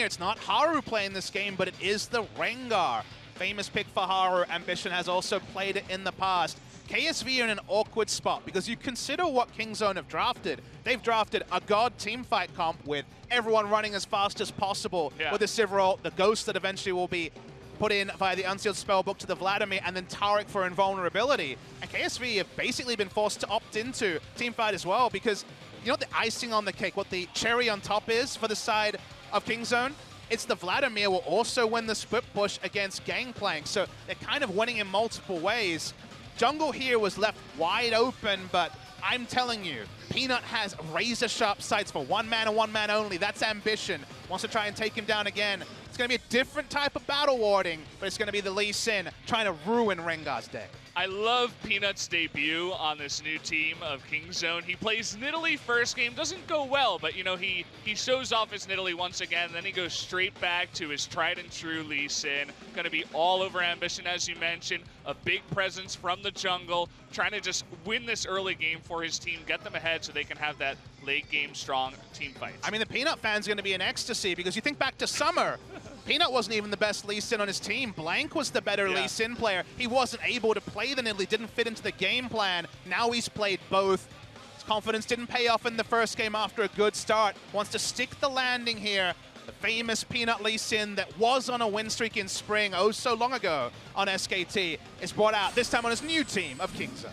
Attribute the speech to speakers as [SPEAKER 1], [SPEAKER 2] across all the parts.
[SPEAKER 1] here. It's not Haru playing this game, but it is the Rengar. Famous pick for Haru. Ambition has also played it in the past. KSV are in an awkward spot because you consider what Kingzone have drafted. They've drafted a God teamfight comp with everyone running as fast as possible with the Sivir ult, the Ghost that eventually will be put in via the Unsealed Spellbook to the Vladimir, and then Taric for invulnerability. And KSV have basically been forced to opt into teamfight as well because you know what the icing on the cake, what the cherry on top is for the side of Kingzone? It's the Vladimir will also win the split push against Gangplank. So they're kind of winning in multiple ways. Jungle here was left wide open, but I'm telling you, Peanut has razor-sharp sights for one man and one man only. That's Ambition. Wants to try and take him down again. It's going to be a different type of battle warding, but it's going to be the Lee Sin trying to ruin Rengar's day.
[SPEAKER 2] I love Peanut's debut on this new team of Kingzone. He plays Nidalee first game, doesn't go well, but you know, he shows off his Nidalee once again, then he goes straight back to his tried and true Lee Sin. Going to be all over Ambition, as you mentioned. A big presence from the jungle, trying to just win this early game for his team, get them ahead so they can have that late game strong team fight. I
[SPEAKER 1] mean, the Peanut fan's going to be in ecstasy because you think back to summer. Peanut wasn't even the best Lee Sin on his team. Blank was the better Lee Sin player. He wasn't able to play the Nidalee, didn't fit into the game plan. Now he's played both. His confidence didn't pay off in the first game after a good start. Wants to stick the landing here. The famous Peanut Lee Sin that was on a win streak in spring oh so long ago on SKT is brought out, this time on his new team of Kingzone.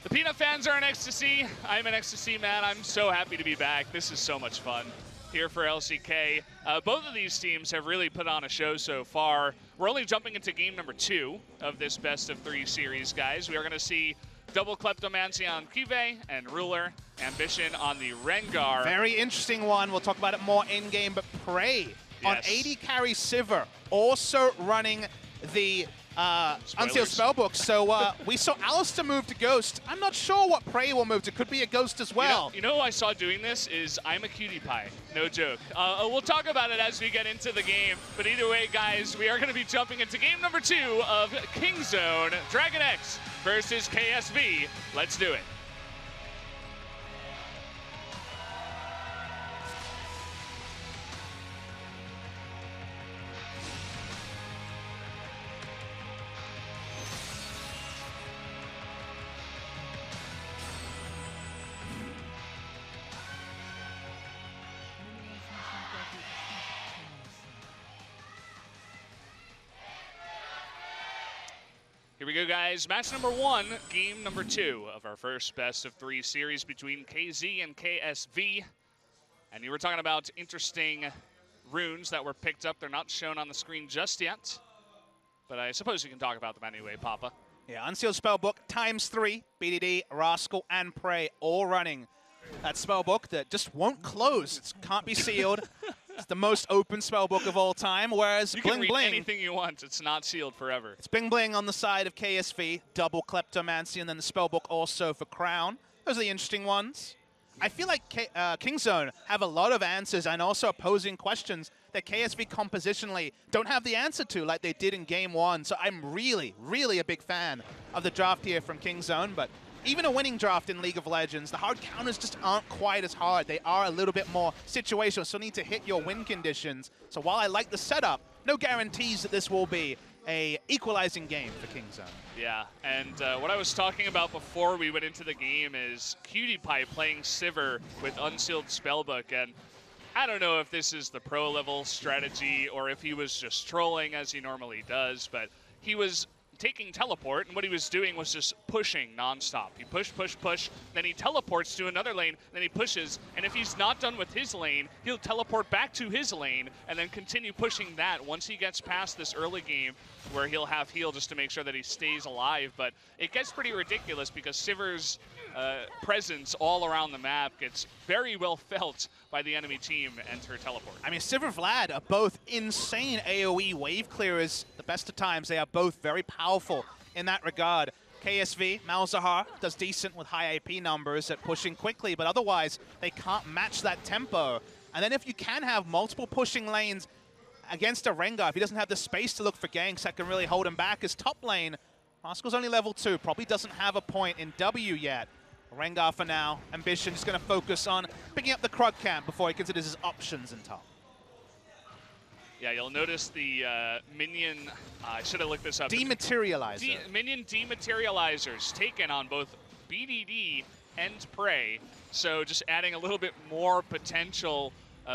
[SPEAKER 2] The Peanut fans are in ecstasy. I'm in ecstasy, man. I'm so happy to be back. This is so much fun here for LCK. Both of these teams have really put on a show so far. We're only jumping into game number 2 of this best of 3 series, guys. We are going to see double Kleptomancy on Kive and Ruler, Ambition on the Rengar.
[SPEAKER 1] Very interesting one. We'll talk about it more in-game, but Prey on 80 carry Sivir, also running the Unsealed Spellbook. So we saw Alistair move to Ghost. I'm not sure what Prey will move to. Could be a Ghost as well.
[SPEAKER 2] You know who I saw doing this is I'm a Cutie Pie. No joke. We'll talk about it as we get into the game. But either way, guys, we are going to be jumping into game number 2 of Kingzone, DragonX versus KSV. Let's do it. Here we go, guys. Match number 1, game number 2 of our first best of 3 series between KZ and KSV. And you were talking about interesting runes that were picked up. They're not shown on the screen just yet, but I suppose you can talk about them anyway, Papa.
[SPEAKER 1] Yeah, Unsealed Spellbook ×3, BDD, Rascal, and Prey all running that spellbook that just won't close. It can't be sealed. It's the most open spellbook of all time, whereas
[SPEAKER 2] you
[SPEAKER 1] Bling
[SPEAKER 2] can read
[SPEAKER 1] Bling,
[SPEAKER 2] anything you want. It's not sealed forever.
[SPEAKER 1] It's Bling Bling on the side of KSV, double Kleptomancy, and then the spellbook also for Crown. Those are the interesting ones. I feel like Kingzone have a lot of answers and also opposing questions that KSV compositionally don't have the answer to like they did in game 1. So I'm really, really a big fan of the draft here from Kingzone, but even a winning draft in League of Legends, the hard counters just aren't quite as hard. They are a little bit more situational, so need to hit your win conditions. So while I like the setup, no guarantees that this will be a equalizing game for Kingzone.
[SPEAKER 2] Yeah, and what I was talking about before we went into the game is Cutie Pie playing Sivir with Unsealed Spellbook, and I don't know if this is the pro level strategy or if he was just trolling as he normally does, but he was taking teleport, and what he was doing was just pushing nonstop. He push, push, push, then he teleports to another lane, then he pushes, and if he's not done with his lane, he'll teleport back to his lane and then continue pushing that once he gets past this early game where he'll have heal just to make sure that he stays alive. But it gets pretty ridiculous because Sivir's presence all around the map gets very well felt by the enemy team and her teleport.
[SPEAKER 1] I mean, Sivir Vlad are both insane AoE wave clearers. The best of times, they are both very powerful in that regard. KSV, Malzahar, does decent with high AP numbers at pushing quickly, but otherwise, they can't match that tempo. And then if you can have multiple pushing lanes against a Rengar, if he doesn't have the space to look for ganks that can really hold him back, his top lane, Rascal's only level 2, probably doesn't have a point in W yet. Rengar for now. Ambition is going to focus on picking up the Krug camp before he considers his options in top.
[SPEAKER 2] Yeah, you'll notice the minion, I should have looked this up.
[SPEAKER 1] Dematerializer.
[SPEAKER 2] Minion dematerializers taken on both BDD and Prey. So just adding a little bit more potential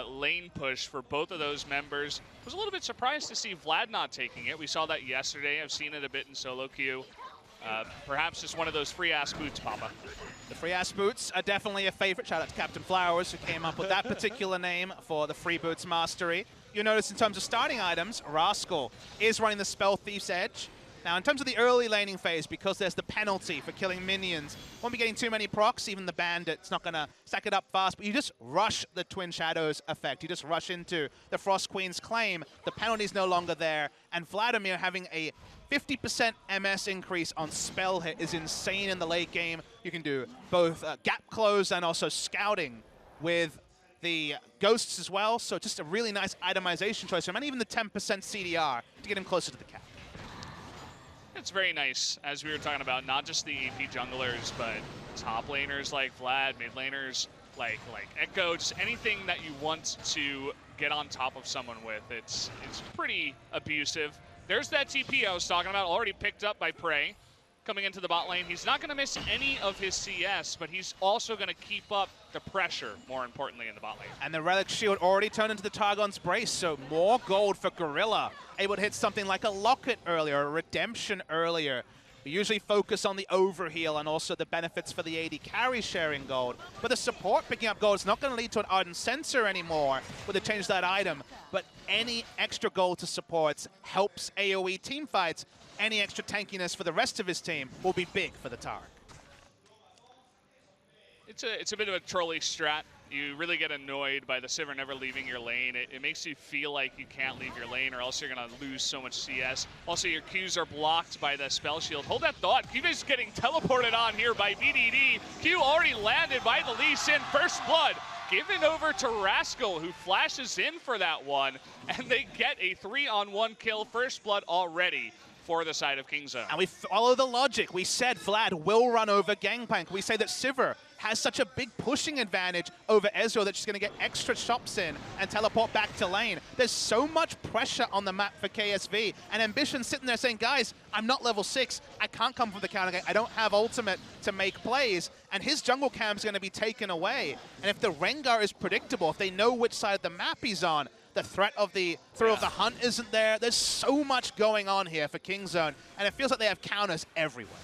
[SPEAKER 2] lane push for both of those members. Was a little bit surprised to see Vlad not taking it. We saw that yesterday. I've seen it a bit in solo queue. Perhaps just one of those free-ass boots, Papa.
[SPEAKER 1] The free-ass boots are definitely a favorite. Shout out to Captain Flowers, who came up with that particular name for the free boots mastery. You'll notice in terms of starting items, Rascal is running the Spell Thief's Edge. Now, in terms of the early laning phase, because there's the penalty for killing minions, won't be getting too many procs. Even the Bandit's not going to stack it up fast, but you just rush the Twin Shadows effect. You just rush into the Frost Queen's claim. The penalty's no longer there, and Vladimir having a 50% MS increase on spell hit is insane in the late game. You can do both gap close and also scouting with the ghosts as well, so just a really nice itemization choice, and even the 10% CDR to get him closer to the cap.
[SPEAKER 2] It's very nice, as we were talking about, not just the AP junglers, but top laners like Vlad, mid laners like Echo, just anything that you want to get on top of someone with. It's pretty abusive. There's that TP I was talking about, already picked up by Prey. Coming into the bot lane, he's not going to miss any of his CS, but he's also going to keep up the pressure, more importantly, in the bot lane. And
[SPEAKER 1] the Relic Shield already turned into the Targon's Brace, so more gold for Gorilla. Able to hit something like a Locket earlier, a Redemption earlier. We usually focus on the overheal and also the benefits for the AD carry sharing gold. But the support picking up gold is not going to lead to an Ardent Sensor anymore with the change that item. But any extra gold to supports helps AoE teamfights. Any extra tankiness for the rest of his team will be big for the Targ.
[SPEAKER 2] It's a bit of a trolley strat. You really get annoyed by the Sivir never leaving your lane. It makes you feel like you can't leave your lane or else you're going to lose so much CS. Also, your Qs are blocked by the spell shield. Hold that thought. Q is getting teleported on here by BDD. Q already landed by the Lee Sin. First blood given over to Rascal, who flashes in for that one. And they get a 3-on-1 kill. First blood already for the side of Kingzone.
[SPEAKER 1] And we follow the logic. We said Vlad will run over Gangplank. We say that Sivir has such a big pushing advantage over Ezreal that she's going to get extra shops in and teleport back to lane. There's so much pressure on the map for KSV, and Ambition sitting there saying, guys, I'm not level 6. I can't come from the counter game. I don't have ultimate to make plays, and his jungle camp's going to be taken away. And if the Rengar is predictable, if they know which side of the map he's on, the threat of the throw of the hunt isn't there. There's so much going on here for Kingzone, and it feels like they have counters everywhere.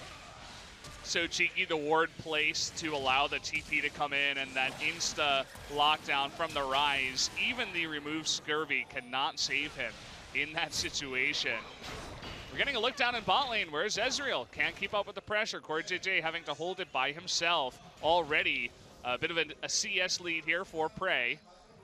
[SPEAKER 2] So cheeky, the ward placed to allow the TP to come in, and that insta lockdown from the Rise. Even the removed Scurvy cannot save him in that situation. We're getting a look down in bot lane. Where's Ezreal? Can't keep up with the pressure. Core JJ having to hold it by himself. Already a bit of a CS lead here for Prey.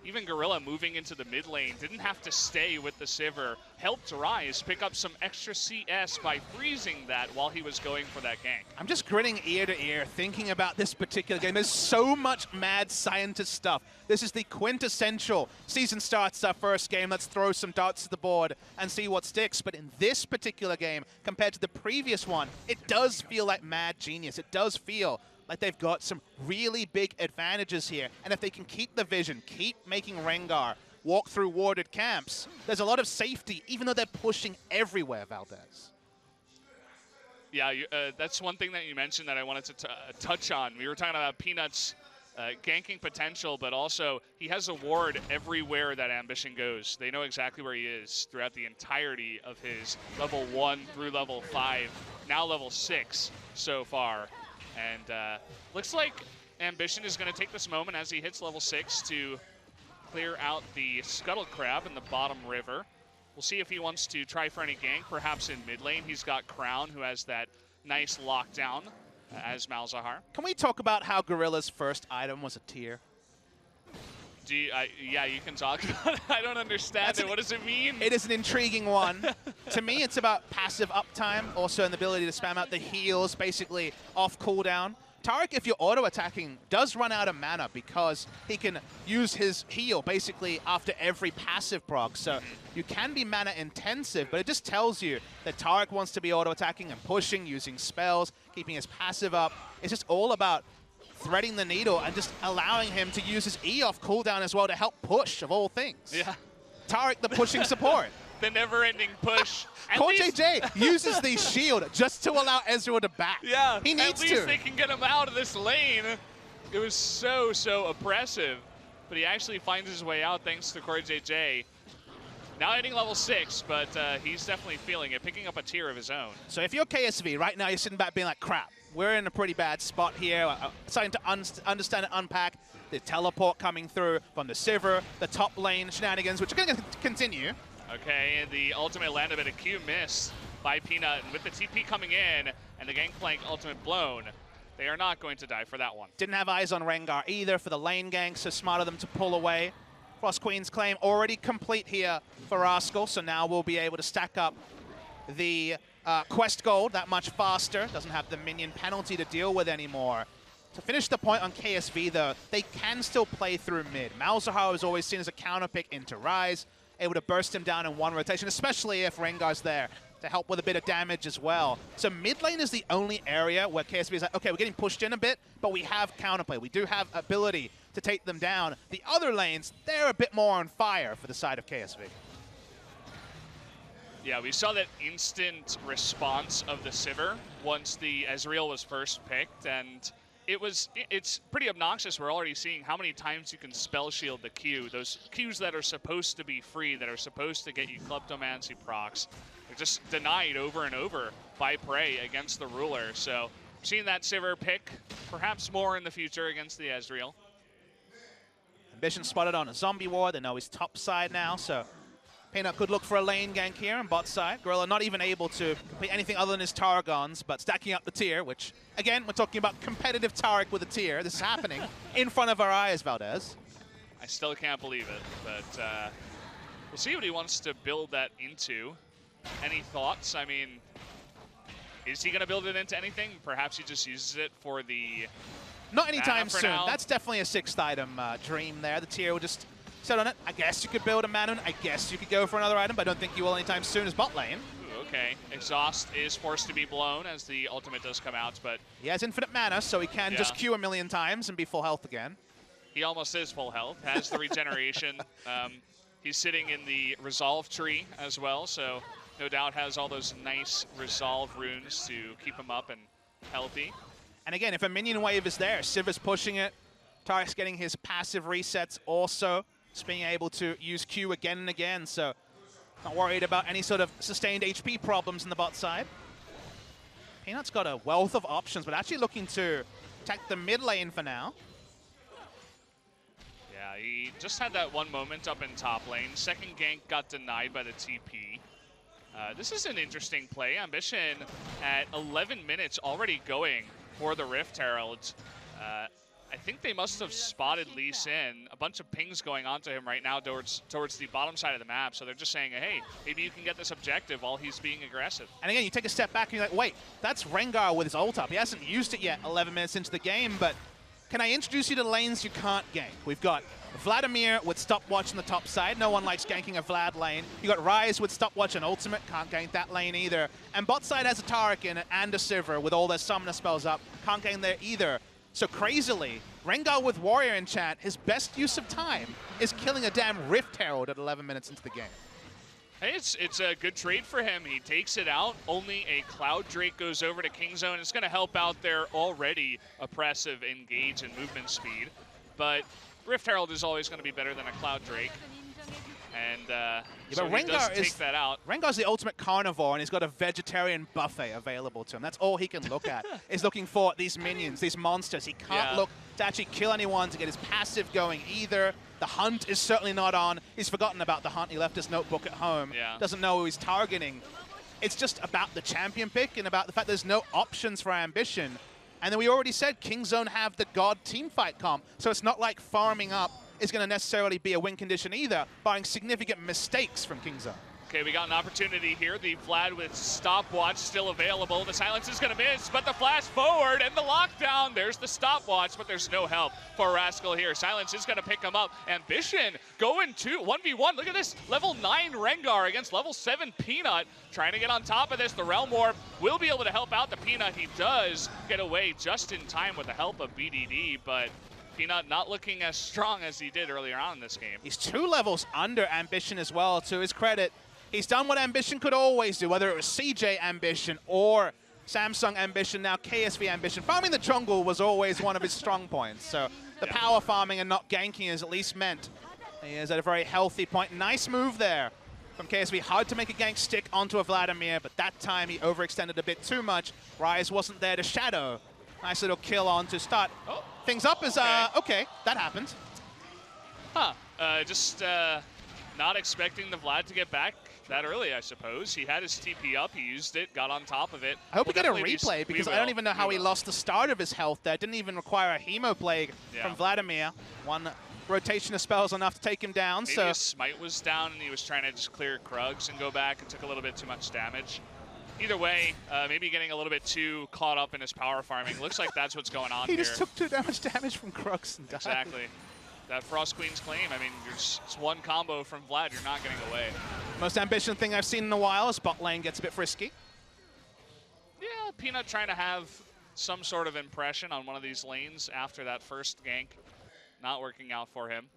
[SPEAKER 2] Even Gorilla moving into the mid lane, didn't have to stay with the Sivir. Helped Rise pick up some extra CS by freezing that while he was going for that gank.
[SPEAKER 1] I'm just grinning ear to ear thinking about this particular game. There's so much mad scientist stuff. This is the quintessential season starts our first game. Let's throw some darts to the board and see what sticks. But in this particular game, compared to the previous one, it does feel like mad genius. It does feel like they've got some really big advantages here. And if they can keep the vision, keep making Rengar walk through warded camps, there's a lot of safety, even though they're pushing everywhere, Valdez.
[SPEAKER 2] Yeah, that's one thing that you mentioned that I wanted to touch on. We were talking about Peanut's ganking potential, but also he has a ward everywhere that Ambition goes. They know exactly where he is throughout the entirety of his level 1 through level 5, now level 6 so far. And looks like Ambition is going to take this moment as he hits level 6 to clear out the Scuttle Crab in the bottom river. We'll see if he wants to try for any gank, perhaps in mid lane. He's got Crown, who has that nice lockdown as Malzahar.
[SPEAKER 1] Can we talk about how Gorilla's first item was a tier?
[SPEAKER 2] Yeah, you can talk about it. I don't understand it. What does it mean?
[SPEAKER 1] It is an intriguing one. To me, it's about passive uptime, also an ability to spam out the heals, basically off cooldown. Taric, if you're auto-attacking, does run out of mana because he can use his heal basically after every passive proc. So you can be mana intensive, but it just tells you that Taric wants to be auto-attacking and pushing, using spells, keeping his passive up. It's just all about threading the needle and just allowing him to use his E off cooldown as well to help push, of all things.
[SPEAKER 2] Yeah.
[SPEAKER 1] Tarek the pushing support.
[SPEAKER 2] The never-ending push.
[SPEAKER 1] JJ uses the shield just to allow Ezreal to back.
[SPEAKER 2] Yeah,
[SPEAKER 1] he needs to.
[SPEAKER 2] At least they can get him out of this lane. It was so oppressive, but he actually finds his way out thanks to JJ. Now hitting level 6, but he's definitely feeling it, picking up a tier of his own.
[SPEAKER 1] So if you're KSV, right now you're sitting back being like, crap, we're in a pretty bad spot here. Starting to understand and unpack the teleport coming through from the Sivir, the top lane shenanigans, which are going to continue.
[SPEAKER 2] Okay, and the ultimate landed, but a Q miss by Peanut. And with the TP coming in and the Gangplank ultimate blown, they are not going to die for that one.
[SPEAKER 1] Didn't have eyes on Rengar either for the lane gank, so smart of them to pull away. Frost Queen's claim already complete here for Rascal, so now we'll be able to stack up the quest gold that much faster. Doesn't have the minion penalty to deal with anymore. To finish the point on KSV, though, they can still play through mid. Malzahar is always seen as a counter pick into Ryze, able to burst him down in one rotation, especially if Rengar's there to help with a bit of damage as well. So mid lane is the only area where KSV is like, okay, we're getting pushed in a bit, but we have counterplay. We do have ability to take them down. The other lanes, they're a bit more on fire for the side of KSV.
[SPEAKER 2] Yeah, we saw that instant response of the Sivir once the Ezreal was first picked, and it's pretty obnoxious. We're already seeing how many times you can spell shield the Q. Those Qs that are supposed to be free, that are supposed to get you Kleptomancy procs, are just denied over and over by Prey against the ruler. So seeing that Sivir pick, perhaps more in the future against the Ezreal.
[SPEAKER 1] Ambition spotted on a zombie ward. They know he's top side now, so Peanut could look for a lane gank here on bot side. Gorilla not even able to complete anything other than his Targons, but stacking up the tier, which, again, we're talking about competitive Tarek with a tier. This is happening in front of our eyes, Valdez.
[SPEAKER 2] I still can't believe it, but we'll see what he wants to build that into. Any thoughts? I mean, is he going to build it into anything? Perhaps he just uses it for the...
[SPEAKER 1] Not anytime soon.
[SPEAKER 2] Now.
[SPEAKER 1] That's definitely a 6th item dream there. The tier will just sit on it. I guess you could build a Manon. I guess you could go for another item, but I don't think you will anytime soon as bot lane.
[SPEAKER 2] Ooh, okay. Exhaust is forced to be blown as the ultimate does come out, but...
[SPEAKER 1] He has infinite mana, so he can just Q a million times and be full health again.
[SPEAKER 2] He almost is full health, has the regeneration. He's sitting in the resolve tree as well, so no doubt has all those nice resolve runes to keep him up and healthy.
[SPEAKER 1] And again, if a minion wave is there, Sivir's pushing it. Tarek's getting his passive resets also. Just being able to use Q again and again, so not worried about any sort of sustained HP problems in the bot side. Peanut's got a wealth of options, but actually looking to attack the mid lane for now.
[SPEAKER 2] Yeah, he just had that one moment up in top lane. Second gank got denied by the TP. This is an interesting play. Ambition at 11 minutes already going for the Rift Herald. I think they must have spotted Lee Sin. A bunch of pings going on to him right now towards the bottom side of the map. So they're just saying, hey, maybe you can get this objective while he's being aggressive.
[SPEAKER 1] And again, you take a step back and you're like, wait, that's Rengar with his ult up. He hasn't used it yet 11 minutes into the game, but can I introduce you to lanes you can't gank? We've got Vladimir with stopwatch on the top side. No one likes ganking a Vlad lane. You got Ryze with stopwatch and ultimate. Can't gank that lane either. And bot side has a Tarek in it and a Sivir with all their summoner spells up. Can't gank there either. So crazily, Rengar with Warrior enchant, his best use of time is killing a damn Rift Herald at 11 minutes into the game.
[SPEAKER 2] Hey, it's a good trade for him. He takes it out. Only a Cloud Drake goes over to King Zone. It's going to help out their already oppressive engage and movement speed. But Rift Herald is always going to be better than a Cloud Drake. And so he does take that out.
[SPEAKER 1] Rengar's the ultimate carnivore, and he's got a vegetarian buffet available to him. That's all he can look at, is looking for these minions, these monsters. He can't look to actually kill anyone, to get his passive going either. The hunt is certainly not on. He's forgotten about the hunt. He left his notebook at home. Doesn't know who he's targeting. It's just about the champion pick and about the fact there's no options for Ambition. And then we already said King Zone have the God teamfight comp, so it's not like farming up is going to necessarily be a win condition either, barring significant mistakes from King Zone.
[SPEAKER 2] Okay, we got an opportunity here. The Vlad with stopwatch still available. The silence is going to miss, but the flash forward and the lockdown. There's the stopwatch, but there's no help for Rascal here. Silence is going to pick him up. Ambition going to 1v1. Look at this. Level 9 Rengar against level 7 Peanut. Trying to get on top of this. The Realm Orb will be able to help out the Peanut. He does get away just in time with the help of BDD, but Peanut not looking as strong as he did earlier on in this game.
[SPEAKER 1] He's 2 levels under Ambition as well, to his credit. He's done what Ambition could always do, whether it was CJ Ambition or Samsung Ambition, now KSV Ambition. Farming the jungle was always one of his strong points, so the power farming and not ganking is at least meant he is at a very healthy point. Nice move there from KSV. Hard to make a gank stick onto a Vladimir, but that time he overextended a bit too much. Rise wasn't there to shadow. Nice little kill on to start things up as, okay, that happened.
[SPEAKER 2] Huh, just not expecting the Vlad to get back that early, I suppose. He had his TP up, he used it, got on top of it.
[SPEAKER 1] I hope we get a replay because I don't even know how he lost the start of his health there. Didn't even require a Hemo Plague from Vladimir. One rotation of spells enough to take him down.
[SPEAKER 2] Maybe his smite was down and he was trying to just clear Krugs and go back and took a little bit too much damage. Either way, maybe getting a little bit too caught up in his power farming. Looks like that's what's going on
[SPEAKER 1] he
[SPEAKER 2] here.
[SPEAKER 1] Just took too much damage from Krugs and died.
[SPEAKER 2] Exactly. That Frost Queen's claim, I mean, it's one combo from Vlad, you're not getting away.
[SPEAKER 1] Most Ambition thing I've seen in a while is bot lane gets a bit frisky.
[SPEAKER 2] Yeah, Peanut trying to have some sort of impression on one of these lanes after that first gank. Not working out for him.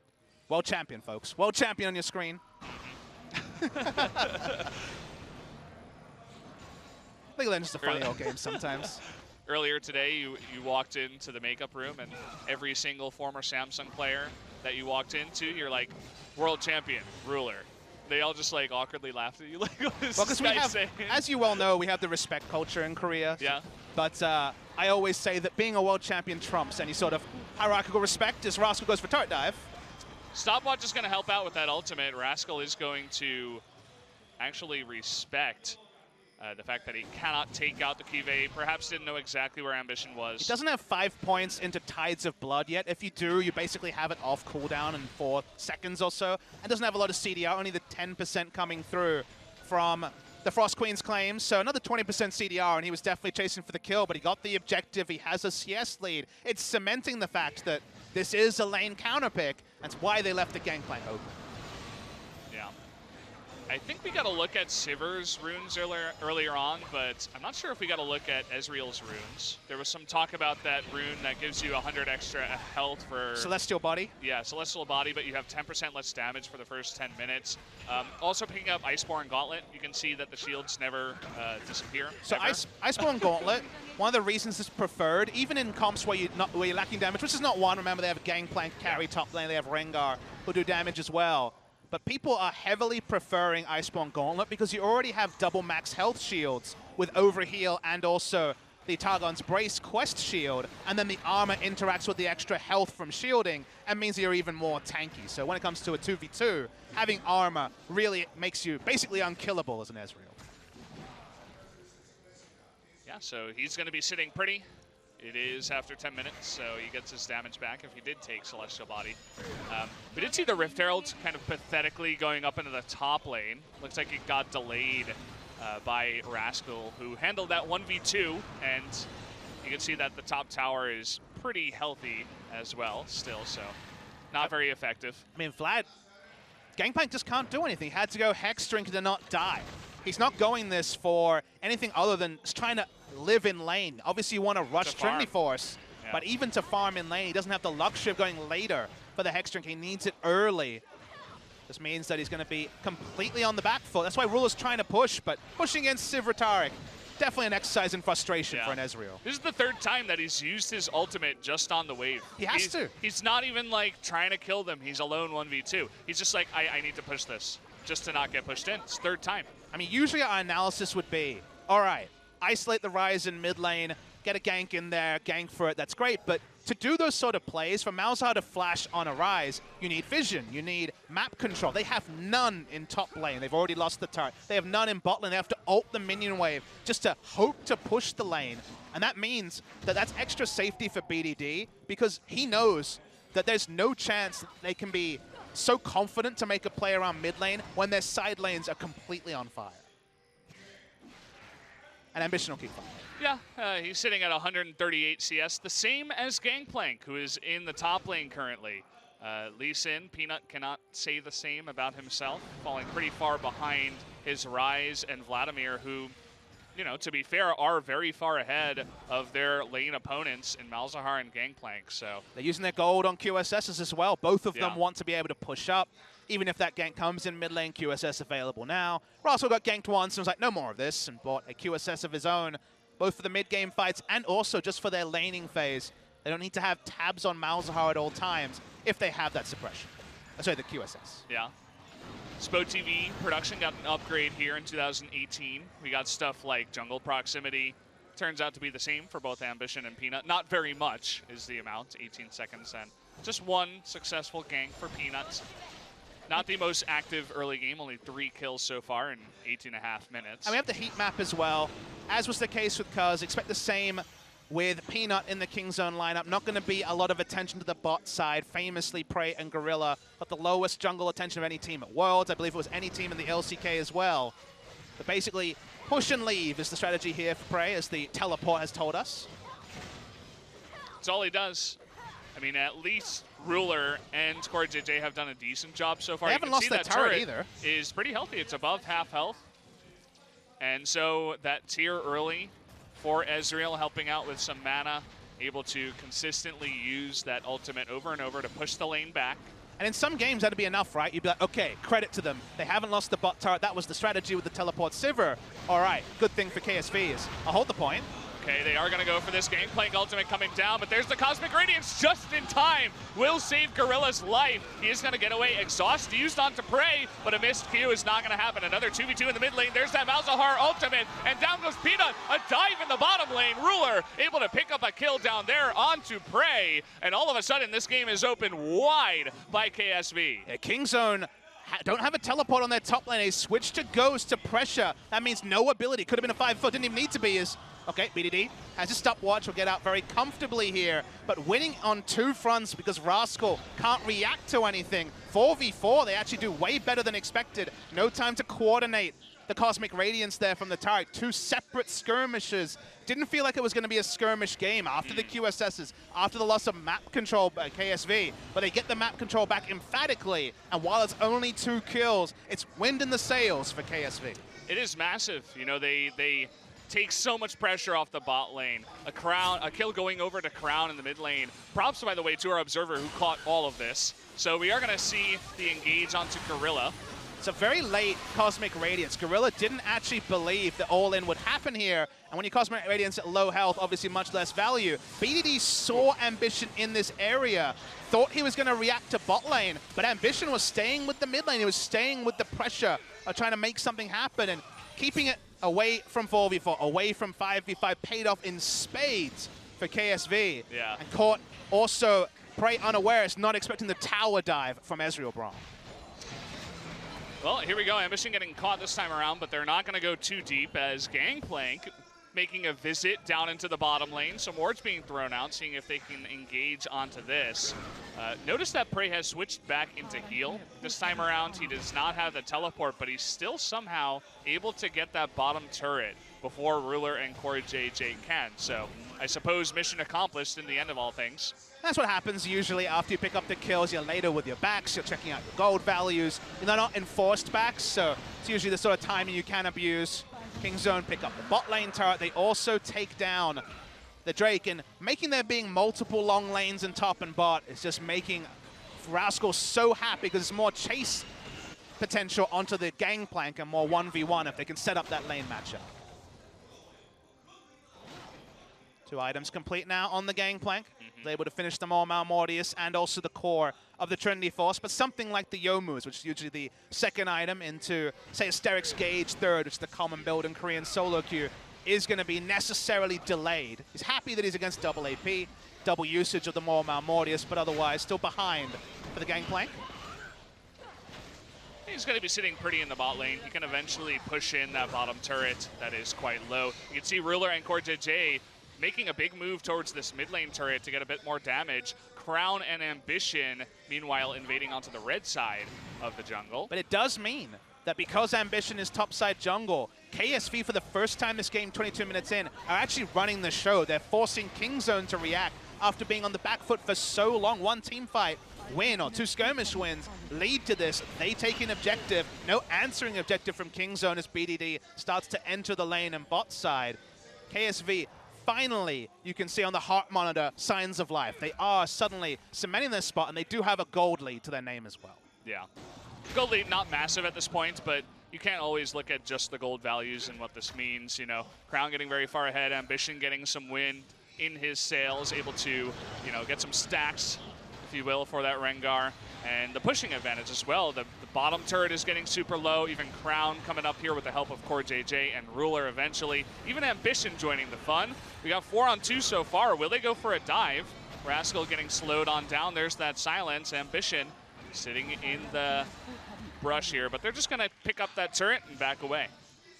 [SPEAKER 1] World champion, folks. World champion on your screen. League of Legends is a funny old game sometimes.
[SPEAKER 2] Earlier today, you walked into the makeup room, and every single former Samsung player that you walked into, you're like, world champion, ruler. They all just like awkwardly laughed at you. Like, what is this guy saying?
[SPEAKER 1] As you well know, we have the respect culture in Korea.
[SPEAKER 2] Yeah.
[SPEAKER 1] But I always say that being a world champion trumps any sort of hierarchical respect as Rascal goes for turret dive.
[SPEAKER 2] Stopwatch is going to help out with that ultimate. Rascal is going to actually respect the fact that he cannot take out the Kive. Perhaps didn't know exactly where Ambition was.
[SPEAKER 1] He doesn't have 5 points into Tides of Blood yet. If you do, you basically have it off cooldown in 4 seconds or so. And doesn't have a lot of CDR, only the 10% coming through from the Frost Queen's claims. So another 20% CDR, and he was definitely chasing for the kill, but he got the objective. He has a CS lead. It's cementing the fact that this is a lane counter pick. That's why they left the gangplank open.
[SPEAKER 2] Yeah. I think we got to look at Sivir's runes earlier on, but I'm not sure if we got to look at Ezreal's runes. There was some talk about that rune that gives you 100 extra health for...
[SPEAKER 1] Celestial Body?
[SPEAKER 2] Yeah, Celestial Body, but you have 10% less damage for the first 10 minutes. Also picking up Iceborne Gauntlet, you can see that the shields never disappear.
[SPEAKER 1] So Iceborne Gauntlet, one of the reasons it's preferred, even in comps where you're lacking damage, which is not one. Remember, they have Gangplank, carry top lane, they have Rengar, who do damage as well. But people are heavily preferring Iceborne Gauntlet because you already have double max health shields with Overheal and also the Targon's Brace quest shield, and then the armor interacts with the extra health from shielding and means you're even more tanky. So when it comes to a 2v2, having armor really makes you basically unkillable as an Ezreal.
[SPEAKER 2] Yeah, so he's going to be sitting pretty. It is after 10 minutes, so he gets his damage back if he did take Celestial Body. We did see the Rift Herald kind of pathetically going up into the top lane. Looks like it got delayed by Rascal, who handled that 1v2, and you can see that the top tower is pretty healthy as well still, so not very effective.
[SPEAKER 1] I mean, Vlad, Gangplank just can't do anything. He had to go Hex Drink to not die. He's not going this for anything other than just trying to live in lane. Obviously, you want to rush Trinity Force, but even to farm in lane, he doesn't have the luxury of going later for the Hex Drink. He needs it early. This means that he's going to be completely on the back foot. That's why Ruler's trying to push, but pushing against Sivir, definitely an exercise in frustration for an Ezreal.
[SPEAKER 2] This is the 3rd time that he's used his ultimate just on the wave.
[SPEAKER 1] He has to.
[SPEAKER 2] He's not even like trying to kill them. He's alone 1v2. He's just like, I need to push this just to not get pushed in. It's 3rd time.
[SPEAKER 1] I mean, usually our analysis would be, all right, isolate the Ryze in mid lane, get a gank in there, gank for it, that's great. But to do those sort of plays, for Malzahar to flash on a Ryze, you need vision, you need map control. They have none in top lane. They've already lost the turret. They have none in bot lane. They have to ult the minion wave just to hope to push the lane. And that means that that's extra safety for BDD because he knows that there's no chance that they can be so confident to make a play around mid lane when their side lanes are completely on fire. And Ambition will keep fighting.
[SPEAKER 2] Yeah, he's sitting at 138 CS, the same as Gangplank, who is in the top lane currently. Lee Sin, Peanut cannot say the same about himself, falling pretty far behind his Ryze and Vladimir, who you know, to be fair, are very far ahead of their lane opponents in Malzahar and Gangplank. So
[SPEAKER 1] they're using their gold on QSSs as well. Both of them want to be able to push up. Even if that gank comes in mid lane, QSS available now. Russell got ganked once and was like, no more of this, and bought a QSS of his own, both for the mid-game fights and also just for their laning phase. They don't need to have tabs on Malzahar at all times if they have that suppression. Sorry, the QSS.
[SPEAKER 2] Yeah. Spo TV production got an upgrade here in 2018. We got stuff like jungle proximity. Turns out to be the same for both Ambition and Peanut. Not very much is the amount, 18 seconds, and just one successful gank for Peanuts. Not the most active early game, only 3 kills so far in 18.5 minutes.
[SPEAKER 1] And we have the heat map as well. As was the case with Cuz, expect the same with Peanut in the King Zone lineup. Not going to be a lot of attention to the bot side. Famously, Prey and Gorilla got the lowest jungle attention of any team at Worlds. I believe it was any team in the LCK as well. But basically, push and leave is the strategy here for Prey, as the teleport has told us.
[SPEAKER 2] That's all he does. I mean, at least Ruler and Core JJ have done a decent job so far.
[SPEAKER 1] They haven't lost their turret either.
[SPEAKER 2] Is pretty healthy. It's above half health. And so that tier early for Ezreal, helping out with some mana, able to consistently use that ultimate over and over to push the lane back.
[SPEAKER 1] And in some games, that'd be enough, right? You'd be like, okay, credit to them. They haven't lost the bot turret. That was the strategy with the teleport Sivir. All right, good thing for KSV is I'll hold the point.
[SPEAKER 2] Okay, they are going to go for this Gangplank ultimate coming down, but there's the Cosmic Radiance just in time. Will save Gorilla's life. He is going to get away. Exhaust used onto Prey, but a missed Q is not going to happen. Another 2v2 in the mid lane. There's that Malzahar ultimate, and down goes Peanut. A dive in the bottom lane. Ruler able to pick up a kill down there onto Prey, and all of a sudden this game is open wide by KSV.
[SPEAKER 1] Yeah, King Zone don't have a teleport on their top lane. They switch to Ghost to pressure. That means no ability. Could have been a 5-4. Didn't even need to be. Okay, BDD has a stopwatch, will get out very comfortably here, but winning on 2 fronts because Rascal can't react to anything. 4v4, they actually do way better than expected. No time to coordinate the Cosmic Radiance there from the turret. 2 separate skirmishes. Didn't feel like it was going to be a skirmish game after the QSSs, after the loss of map control by KSV, but they get the map control back emphatically, and while it's only 2 kills, it's wind in the sails for KSV.
[SPEAKER 2] It is massive. You know, they take so much pressure off the bot lane. A kill going over to Crown in the mid lane. Props, by the way, to our observer who caught all of this. So we are going to see the engage onto Gorilla.
[SPEAKER 1] It's a very late Cosmic Radiance. Gorilla didn't actually believe that all-in would happen here. And when you Cosmic Radiance at low health, obviously much less value. BDD saw Ambition in this area, thought he was going to react to bot lane, but Ambition was staying with the mid lane. He was staying with the pressure of trying to make something happen and keeping it away from 4v4, away from 5v5, paid off in spades for KSV.
[SPEAKER 2] Yeah.
[SPEAKER 1] And caught also Prey unawares, not expecting the tower dive from Ezreal Braum.
[SPEAKER 2] Well, here we go. Ambition getting caught this time around, but they're not going to go too deep as Gangplank making a visit down into the bottom lane. Some wards being thrown out, seeing if they can engage onto this. Notice that Prey has switched back into heal. This time around, he does not have the teleport, but he's still somehow able to get that bottom turret before Ruler and Core JJ can. So I suppose mission accomplished in the end of all things.
[SPEAKER 1] That's what happens usually after you pick up the kills. You're later with your backs, you're checking out your gold values. They're not enforced backs, so it's usually the sort of timing you can abuse. King Zone pick up the bot lane turret. They also take down the Drake, and making there being multiple long lanes in top and bot is just making Rascal so happy because it's more chase potential onto the Gangplank and more 1v1 if they can set up that lane matchup. 2 items complete now on the Gangplank. They're able to finish them all, Malmortius, and also the core of the Trinity Force, but something like the Youmu's, which is usually the 2nd item into, say, Asterix Gauge 3rd, which is the common build in Korean solo queue, is going to be necessarily delayed. He's happy that he's against double AP, double usage of the more Malmortius, but otherwise still behind for the Gangplank.
[SPEAKER 2] He's going to be sitting pretty in the bot lane. He can eventually push in that bottom turret that is quite low. You can see Ruler and Core JJ making a big move towards this mid lane turret to get a bit more damage. Crown and Ambition, meanwhile, invading onto the red side of the jungle.
[SPEAKER 1] But it does mean that because Ambition is topside jungle, KSV for the first time this game, 22 minutes in, are actually running the show. They're forcing King Zone to react after being on the back foot for so long. One team fight win or 2 skirmish wins lead to this. They take an objective, no answering objective from Kingzone as BDD starts to enter the lane and bot side. KSV, finally, you can see on the heart monitor signs of life. They are suddenly cementing their spot, and they do have a gold lead to their name as well.
[SPEAKER 2] Yeah. Gold lead, not massive at this point, but you can't always look at just the gold values and what this means. You know, Crown getting very far ahead, Ambition getting some wind in his sails, able to, you know, get some stacks, if you will, for that Rengar. And the pushing advantage as well. The bottom turret is getting super low. Even Crown coming up here with the help of Core JJ and Ruler eventually. Even Ambition joining the fun. We got 4 on 2 so far. Will they go for a dive? Rascal getting slowed on down. There's that silence. Ambition sitting in the brush here, but they're just going to pick up that turret and back away.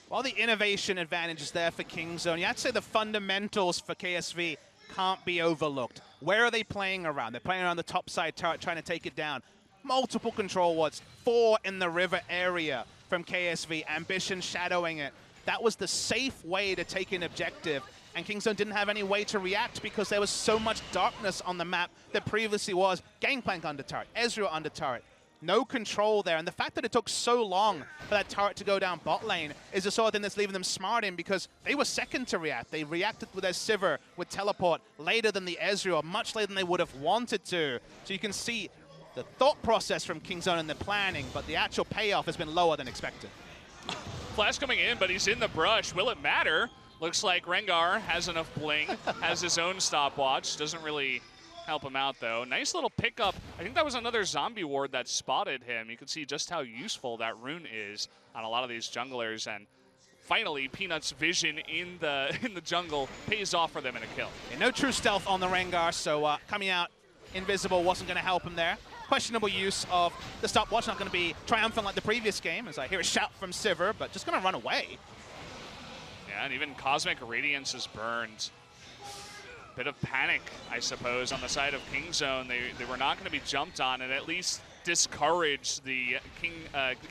[SPEAKER 1] While the innovation advantage is there for Kingzone, you have to say the fundamentals for KSV can't be overlooked. Where are they playing around? They're playing around the top side turret, trying to take it down. Multiple control wards, 4 in the river area from KSV. Ambition shadowing it. That was the safe way to take an objective, and Kingzone didn't have any way to react because there was so much darkness on the map that previously was Gangplank under turret, Ezreal under turret. No control there, and the fact that it took so long for that turret to go down bot lane is the sort of thing that's leaving them smarting, because they were second to react. They reacted with their Sivir, with teleport, later than the Ezreal, much later than they would have wanted to. So you can see the thought process from Kingzone and the planning, but the actual payoff has been lower than expected.
[SPEAKER 2] Flash coming in, but he's in the brush. Will it matter? Looks like Rengar has enough bling, has his own stopwatch, doesn't really help him out, though. Nice little pickup. I think that was another zombie ward that spotted him. You can see just how useful that rune is on a lot of these junglers. And finally, Peanut's vision in the jungle pays off for them in a kill.
[SPEAKER 1] And no true stealth on the Rengar, so coming out invisible wasn't going to help him there. Questionable use of the stopwatch, not going to be triumphant like the previous game, as I hear a shout from Sivir, but just going to run away.
[SPEAKER 2] Yeah, and even Cosmic Radiance is burned. Bit of panic, I suppose, on the side of Kingzone. They were not going to be jumped on, and at least discourage the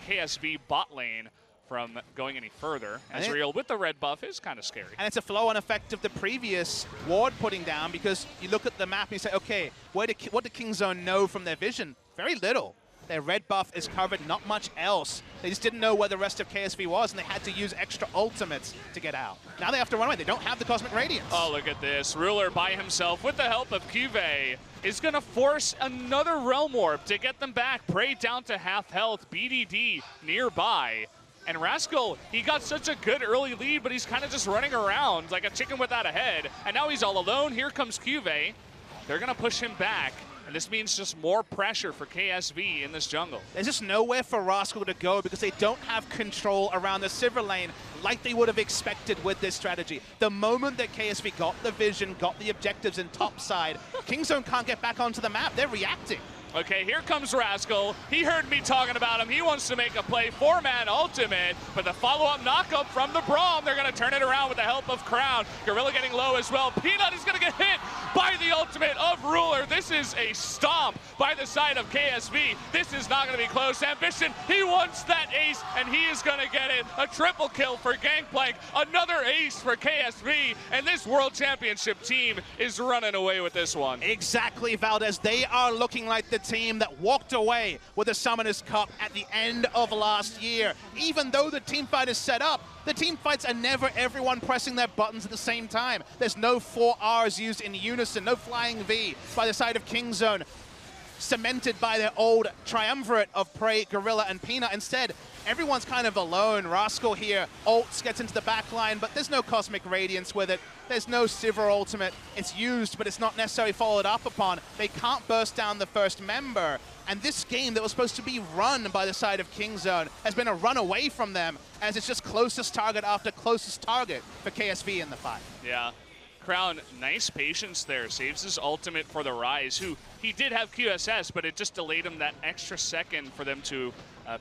[SPEAKER 2] KSV bot lane from going any further. Ezreal with the red buff is kind of scary.
[SPEAKER 1] And it's a flow-on effect of the previous ward putting down, because you look at the map and you say, okay, what did Kingzone know from their vision? Very little. Their red buff is covered, not much else. They just didn't know where the rest of KSV was, and they had to use extra ultimates to get out. Now they have to run away. They don't have the Cosmic Radiance.
[SPEAKER 2] Oh, look at this. Ruler by himself with the help of Cuvée is going to force another Realm Warp to get them back. Prey down to half health. BDD nearby. And Rascal, he got such a good early lead, but he's kind of just running around like a chicken without a head. And now he's all alone. Here comes Cuvée. They're going to push him back. And this means just more pressure for KSV in this jungle.
[SPEAKER 1] There's just nowhere for Rascal to go because they don't have control around the Sivir lane like they would have expected with this strategy. The moment that KSV got the vision, got the objectives in top side, Kingzone can't get back onto the map. They're reacting.
[SPEAKER 2] Okay, here comes Rascal. He heard me talking about him. He wants to make a play, 4-man ultimate, but the follow-up knock-up from the Braum, they're going to turn it around with the help of Crown. Gorilla getting low as well. Peanut is going to get hit by the ultimate of Ruler. This is a stomp by the side of KSV. This is not going to be close. Ambition, he wants that ace, and he is going to get it. A triple kill for Gangplank, another ace for KSV, and this World Championship team is running away with this one.
[SPEAKER 1] Exactly, Valdez. They are looking like the team that walked away with the Summoners Cup at the end of last year. Even though the team fight is set up, the team fights are never everyone pressing their buttons at the same time. There's no 4 Rs used in unison, no flying V by the side of Kingzone, cemented by their old triumvirate of Prey, Gorilla, and Peanut. Instead, everyone's kind of alone. Rascal here, ults, gets into the back line, but there's no Cosmic Radiance with it. There's no Sivir ultimate. It's used, but it's not necessarily followed up upon. They can't burst down the first member. And this game that was supposed to be run by the side of Kingzone has been a run away from them, as it's just closest target after closest target for KSV in the fight.
[SPEAKER 2] Yeah. Crown, nice patience there. Saves his ultimate for the Rise, who he did have QSS, but it just delayed him that extra second for them to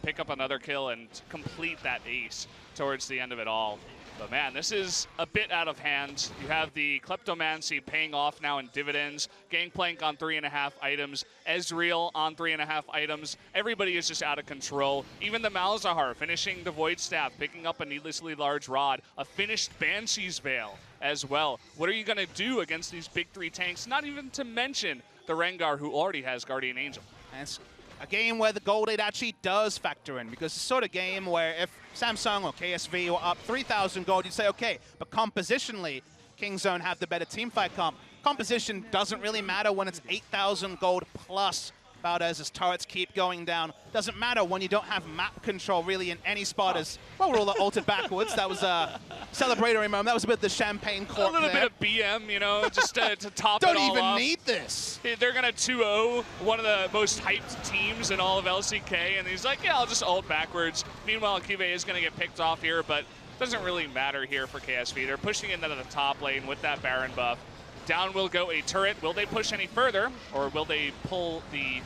[SPEAKER 2] pick up another kill and complete that ace towards the end of it all. But man, this is a bit out of hand. You have the Kleptomancy paying off now in dividends. Gangplank on 3.5 items. Ezreal on 3.5 items. Everybody is just out of control. Even the Malzahar finishing the Void Staff, picking up a needlessly large rod. A finished Banshee's Veil as well. What are you going to do against these big 3 tanks? Not even to mention the Rengar, who already has Guardian Angel.
[SPEAKER 1] And it's a game where the gold lead actually does factor in, because it's sort of game where if Samsung or KSV were up 3,000 gold, you'd say, okay, but compositionally, Kingzone have the better teamfight comp. Composition doesn't really matter when it's 8,000 gold plus. Valdez's turrets keep going down. Doesn't matter when you don't have map control really in any spot. As well, we're all ulted backwards. That was a celebratory moment. That was a bit of the champagne cork.
[SPEAKER 2] A little
[SPEAKER 1] there.
[SPEAKER 2] bit of BM, you know, just to top it all off.
[SPEAKER 1] Don't even need this.
[SPEAKER 2] They're going to 2-0 one of the most hyped teams in all of LCK, and he's like, yeah, I'll just ult backwards. Meanwhile, KSV is going to get picked off here, but doesn't really matter here for KSV. They're pushing into the top lane with that Baron buff. Down will go a turret. Will they push any further, or will they pull the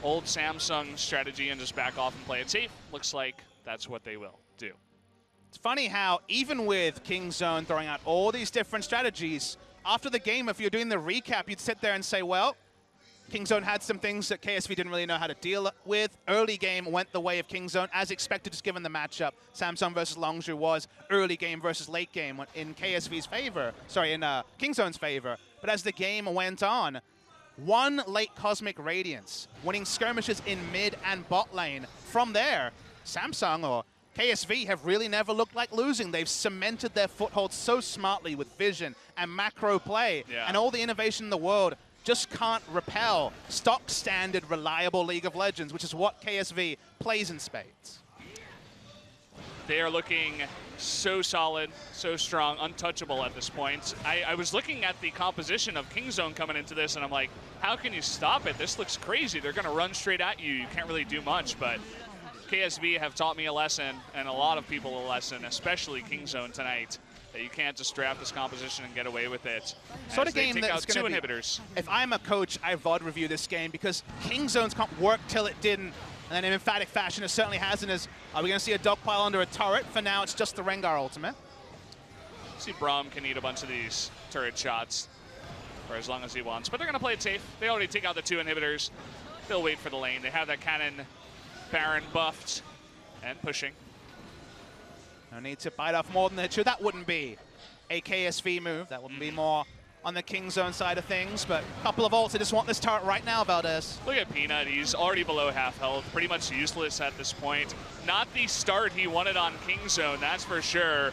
[SPEAKER 2] old Samsung strategy and just back off and play it safe? Looks like that's what they will do.
[SPEAKER 1] It's funny how even with Kingzone throwing out all these different strategies, after the game, if you're doing the recap, you'd sit there and say, well, Kingzone had some things that KSV didn't really know how to deal with. Early game went the way of Kingzone, as expected, just given the matchup. Samsung versus Longzhu was early game versus late game in KSV's favor. Sorry, in Kingzone's favor. But as the game went on, one late Cosmic Radiance, winning skirmishes in mid and bot lane. From there, Samsung or KSV have really never looked like losing. They've cemented their foothold so smartly with vision and macro play and all the innovation in the world. Just can't repel stock standard reliable League of Legends, which is what KSV plays in spades.
[SPEAKER 2] They are looking so solid, so strong, untouchable at this point. I was looking at the composition of Kingzone coming into this, and I'm like, how can you stop it? This looks crazy. They're going to run straight at you. You can't really do much, but KSV have taught me a lesson, and a lot of people a lesson, especially Kingzone tonight, that you can't just draft this composition and get away with it.
[SPEAKER 1] Sort of game
[SPEAKER 2] take
[SPEAKER 1] that's
[SPEAKER 2] out two
[SPEAKER 1] going to
[SPEAKER 2] inhibitors.
[SPEAKER 1] If I'm a coach, I VOD review this game because Kingzone's can't work till it didn't. And then in emphatic fashion, it certainly hasn't. Are we going to see a dogpile under a turret? For now, it's just the Rengar ultimate.
[SPEAKER 2] See, Braum can eat a bunch of these turret shots for as long as he wants. But they're going to play it safe. They already take out the two inhibitors. They'll wait for the lane. They have that cannon Baron buffed and pushing.
[SPEAKER 1] No need to bite off more than the two. That wouldn't be a KSV move. That wouldn't be more on the Kingzone side of things, but a couple of ults. I just want this turret right now, Valdez.
[SPEAKER 2] Look at Peanut. He's already below half health, pretty much useless at this point. Not the start he wanted on Kingzone, that's for sure.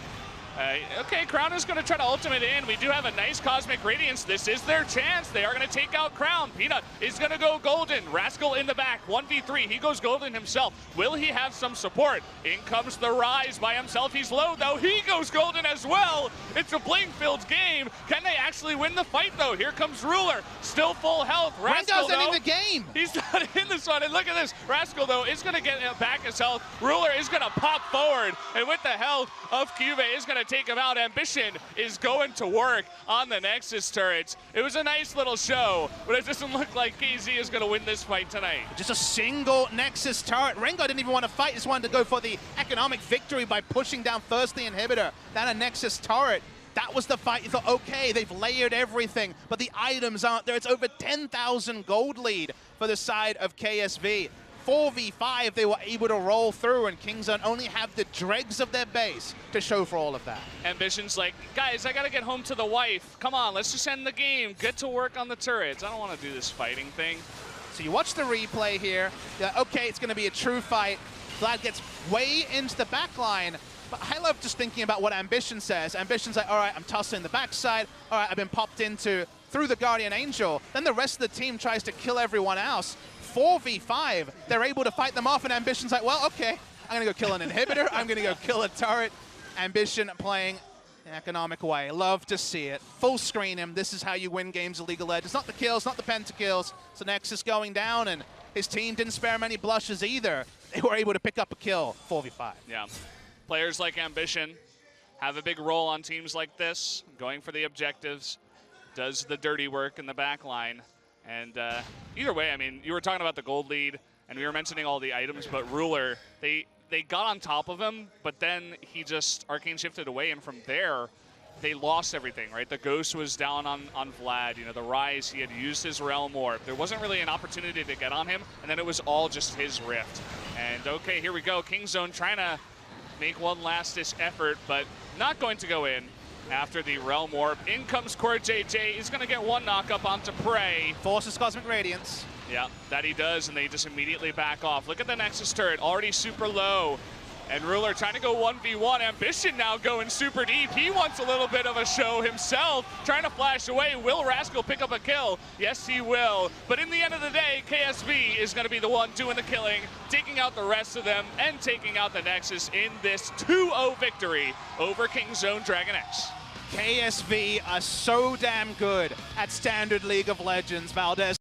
[SPEAKER 2] Okay, Crown is going to try to ultimate in. We do have a nice Cosmic Radiance. This is their chance. They are going to take out Crown. Peanut is going to go golden. Rascal in the back, 1v3. He goes golden himself. Will he have some support? In comes the Rise by himself. He's low, though. He goes golden as well. It's a Blink-filled game. Can they actually win the fight, though? Here comes Ruler. Still full health. Rascal,
[SPEAKER 1] Rengar's ending the game.
[SPEAKER 2] He's not in this one. And look at this. Rascal, though, is going to get back his health. Ruler is going to pop forward. And with the health of Cube, is going to take him out. Ambition is going to work on the Nexus turrets. It was a nice little show, but it doesn't look like KZ is going to win this fight tonight.
[SPEAKER 1] Just a single Nexus turret. Rengar didn't even want to fight. Just wanted to go for the economic victory by pushing down first the inhibitor, then a Nexus turret. That was the fight. You thought, okay, they've layered everything, but the items aren't there. It's over 10,000 gold lead for the side of KSV. 4v5 they were able to roll through, and Kingzone only have the dregs of their base to show for all of that.
[SPEAKER 2] Ambition's like, guys, I gotta get home to the wife. Come on, let's just end the game. Get to work on the turrets. I don't want to do this fighting thing.
[SPEAKER 1] So you watch the replay here. Okay, it's going to be a true fight. Vlad gets way into the back line. But I love just thinking about what Ambition says. Ambition's like, all right, I'm tussling the backside. All right, I've been popped into through the Guardian Angel. Then the rest of the team tries to kill everyone else. 4v5, they're able to fight them off, and Ambition's like, well, okay, I'm going to go kill an inhibitor. I'm going to go kill a turret. Ambition playing an economic way. Love to see it. Full screen him. This is how you win games of League of Legends. Not the kills, not the pentakills. So Nexus going down, and his team didn't spare him any blushes either. They were able to pick up a kill, 4v5.
[SPEAKER 2] Yeah. Players like Ambition have a big role on teams like this, going for the objectives, does the dirty work in the back line. And either way, I mean, you were talking about the gold lead, and we were mentioning all the items, but Ruler, they got on top of him, but then he just arcane shifted away, and from there, they lost everything, right? The Ghost was down on Vlad. You know, the Rise, he had used his Realm Warp. There wasn't really an opportunity to get on him, and then it was all just his Rift. And okay, here we go. Kingzone trying to make one last-ditch effort, but not going to go in. After the Realm Warp, in comes Core JJ. He's going to get one knock-up onto Prey.
[SPEAKER 1] Forces Cosmic Radiance.
[SPEAKER 2] Yeah, that he does, and they just immediately back off. Look at the Nexus turret, already super low. And Ruler trying to go 1v1. Ambition now going super deep. He wants a little bit of a show himself, trying to flash away. Will Rascal pick up a kill? Yes, he will. But in the end of the day, KSV is going to be the one doing the killing, taking out the rest of them, and taking out the Nexus in this 2-0 victory over Kingzone DragonX.
[SPEAKER 1] KSV are so damn good at Standard League of Legends, Valdez.